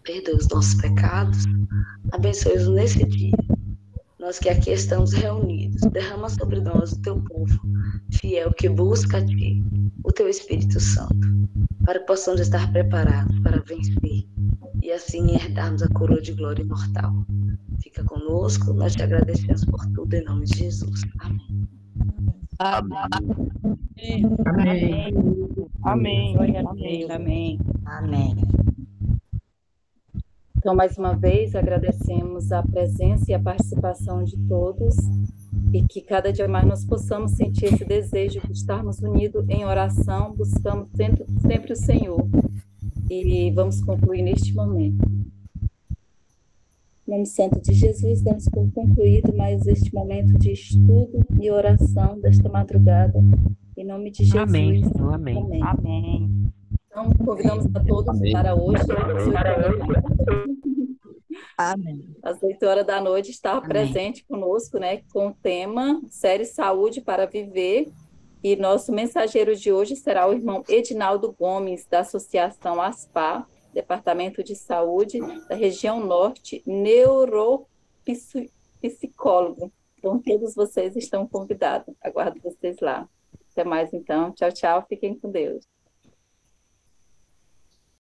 Perdoe os nossos pecados, abençoe-os nesse dia. nós que aqui estamos reunidos, derrama sobre nós o teu povo, fiel que busca a ti, o teu Espírito Santo, para que possamos estar preparados para vencer e assim herdarmos a coroa de glória imortal. Fica conosco, nós te agradecemos por tudo, em nome de Jesus. Amém. Amém. Amém. Amém. Amém. Amém. Então, mais uma vez, agradecemos a presença e a participação de todos e que cada dia mais nós possamos sentir esse desejo de estarmos unidos em oração, buscando sempre o Senhor. E vamos concluir neste momento. Em nome santo de Jesus, damos por concluído mais este momento de estudo e oração desta madrugada. Em nome de Jesus. Amém. Amém. Amém. Então, convidamos a todos para hoje, às 8 horas da noite, estar presente conosco, né, com o tema Série Saúde para Viver. E nosso mensageiro de hoje será o irmão Edinaldo Gomes, da Associação ASPA, Departamento de Saúde da região norte, neuropsicólogo. Então, todos vocês estão convidados. Aguardo vocês lá. Até mais, então. Tchau, tchau. Fiquem com Deus.